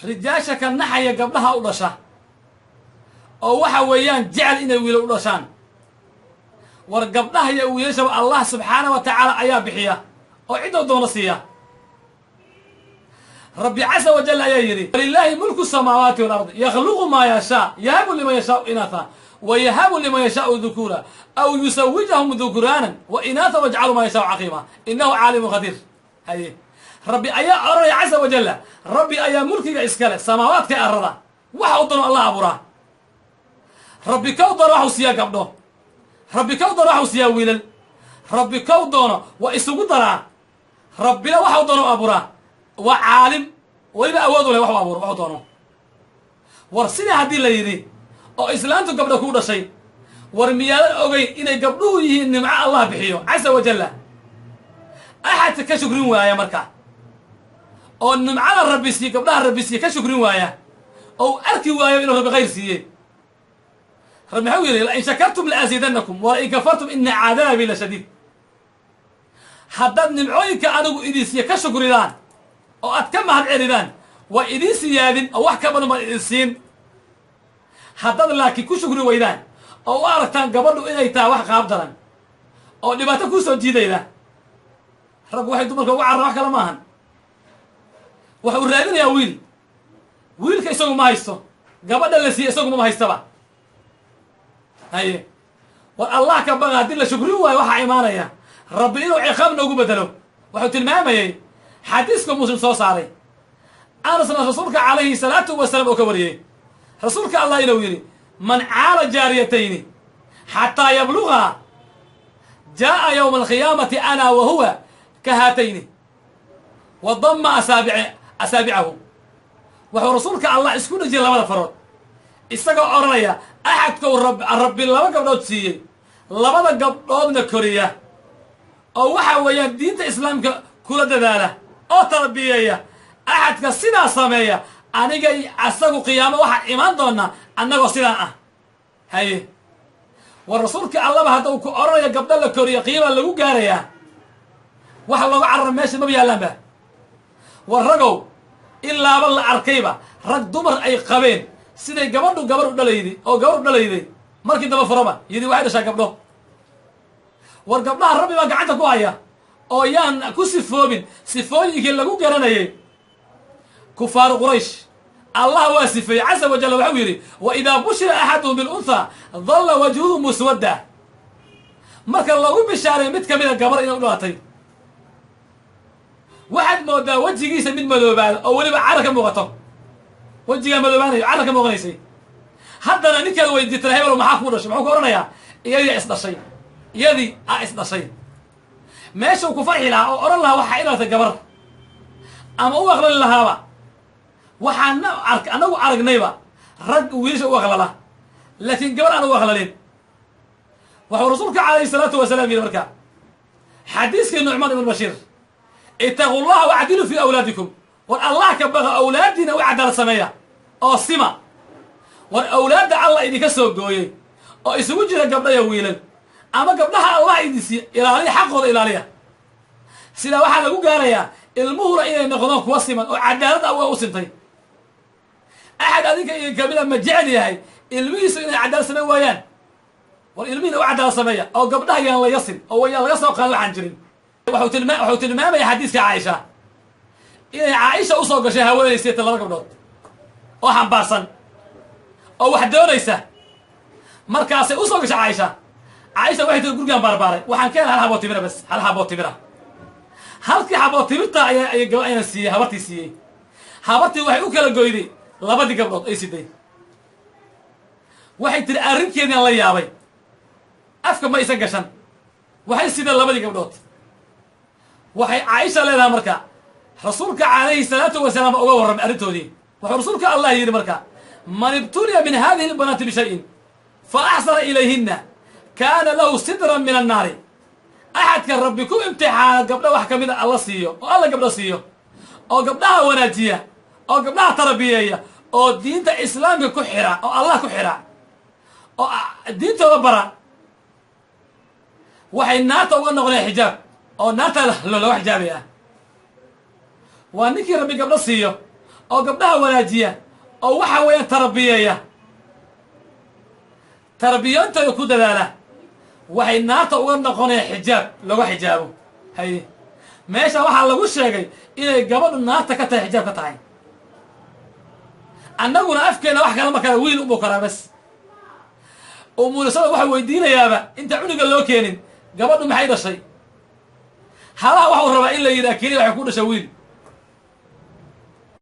rijaasha ka naxaya gabdhaha u dhasha oo waxa weeyaan jecel inay wiilo u dhashaan war gabdhaha iyo wiilashaba allah subxaanahu wa tacaala ayaa bixiya oo cidoo doono siiya rabbi casa wajalla ayaa yidhi walilaahi mulku samaawaati walardi yakhluqu maa yashaa yahabu liman yashaau inaatha wa yahabu liman yashaau dhukuura aw yusawijahum dhukuraanan wa inaatha wajcalu maa yashaau caqiima innahu caalimun qadiir haye rabbi ayaa oranaya casa wajalla rabbi ayaa mulkiga iskale samaawaadka arrada waxa u doono allah abuuraa rabbi kow doono waxuu siiyaa gabdho rabbi kow doono waxuu siiyaa wiilal rabbi kow doono waa isugu daraa rabbina waxau doono abuuraa waa caalim weliba awood u leh waxuu abuuro waxuu doono war sidaa haddii la yidhi oo islaantu gabdha kuu dhashay war miyaadan ogeyn inay gabdhuhu yihiin nimco allah bixiyo casa wajalla axadka ka shukrin waaya marka oo nimcada rabbi siiye gabdhaha rabbi siiye ka shukrin waaya oo arki waayo inuu rabbi khayr siiye rabbi maxuu yidhi lain shakartum laaziidannakum walain kafartum ina cadaabii la shadiid haddaad nimcooyinka anigu idin siiye ka shukridaan oo aad ka mahad celidaan waa idiin siyaadin oo wax ka badan baan idin siin haddaad laakiin ku shukri weydaan oo u aragtaan gabadhu inay tahay wax qaab daran oo dhibaato kuu soo jiidayda raggu waxay dumarka uga cararaan wax kale ma ahan waxa uu raadinayaa wiilka isagu ma haysto gabadha la siiye isagu mama haystaba haye war allah ka baqa haddii la shukrin waayo waxaa imaanaya rabbi inuu ciqaab noogu bedelo wuxuu tilmaamayey xadiiska muslim soo saaray anasna rasuulka calayhi salaatu wasalaam oo ka wariyey rasuulka allah inuu yidhi man caala jaariyatayni xataa yablugaa jaa'a yowma alqiyaamati ana wa huwa ka haatayni wa damma asaabicahu wuxuu rasuulka allah isku dhejiyay labada farood isagoo odhanaya axadkou rabbi laba gabdhood siiyey labada gabdhoodna koriya oo waxa weeyaan diinta islaamka kula dadaala oo tarbiyeeya axadka sidaa sameeya aniga asagu qiyaamo waxaa imaan doonaa annagoo sidaan ah haye war rasuulka allaba haddau ku odhanaya gabdho la koriya qiimaa lagu gaarayaa waxa looga carara meesha maba yaallaanba war ragow ilaaba la arkayba rag dumar ay qabeen siday gabadhu gabar u dhalayday oo gabar u dhalayday markii daba furaba yidhi waxay dhashaa gabdho war gabdhaha rabbi baa gacanta ku haya oo yaan ku sifoobin sifooyinkii lagu garanayay kufaaru quraysh allah waa sifeeyey casa wajalla waxau yidhi wa idaa bushira axaduhum bilunhaa dalla wajhuhu muswadda marka lagu bishaaray mid ka mida gabar inay u dhalatay waxaad moodaa wejigiisa mid madoobaada oo weliba carar ka muuqato wejigaa madoobaanayo carar ka muuqanaysay haddana ninkeeda weydiitana hebel maxaa kuu dhashay muxuu ku odhanayaa iyadii isdhashay iyadii aa isdhashay meeshuu ku farxi lahaa oo odhan lahaa waxaa ilatay gabar ama u aqlali lahaaba waxaan anagu aragnayba rag wiilasha u aqlala laakiin gabar aan u aqlalin wuxuu rasuulka calayhi salaatu wasalaam yidhi marka xadiiskii nucmaan ibn bashiir itaquu llaha wacdiluu fii awlaadikum war allah ka baqa awlaadiina u cadaalad sameeya oo sima war awlaadda allah idinka soo gooyey oo isugu jira gabdha iyo wiilal ama gabdhaha allah idinsiiya ilaaliya xaqooda ilaaliya sidaa waxaa lagu gaarayaa ilmuhuna inay noqdaan kuwa siman oo cadaalad ah waa u sintay axad adinka idin kamida ma jecel yahay ilmihiisu inay cadaalad sameyn waayaan war ilmihiina u cadaalad sameeya oo gabdhaha yaan la yasin oo wayaan laga soo qaadin waxaan jirin wuxuu tilmaamaya xadiiska caaisha inay caaisha usoo gashay haweenay seeta laba gabdhood oo xambaarsan oo wax doonaysa markaasay usoo gashay caaisha waxay tii gurigaan baarbaaray waxaan ka helay hal xaboo timira bas hal xaboo timira halkii xaboo timirta ayaan siiyey habartii siiyey habartii waxay u kala goyday labadii gabdhood ay siday waxay tiri arrinkeediaan la yaabay afka ma isan gashan waxay sideen labadii gabdhood waxay caaisha leedahay marka rasuulka calayhi salaatu wasalaam uga warramay arrintoodii wuxuu rasuulka allah yidhi marka man ibtuliya min hadihi lbanaati bishayin fa axsana ilayhinna kaana lahu sidran min annaari axadka rabbi ku imtixaana gabdho wax ka mida alla siiyo oo alla gabdho siiyo oo gabdhaha wanaajiya oo gabdhaha tarbiyeeya oo diinta islaamka ku xira oo allah ku xira oo diintooda bara waxay naarta uga noqdeen xijaab oo naarta looga xijaabaya waa ninkii rabbi gabdho siiyo oo gabdhaha wanaajiya oo waxa weeyaan tarbiyeeya tarbiyoontooda ku dadaala waxay naarta uga noqonayaan xijaab lagu xijaabo haye meesha waxaa lagu sheegay inay gabadhu naarta ka tahay xijaab ka tahay annaguna afkeena wax kala ma kala wiil umu karaa bas umuulasada waxa weydiinayaaba inta cunuga loo keenin gabadhu maxay dhashay halaha waxuu rabaa in la yidhaha keliya waxay ku dhashay wiil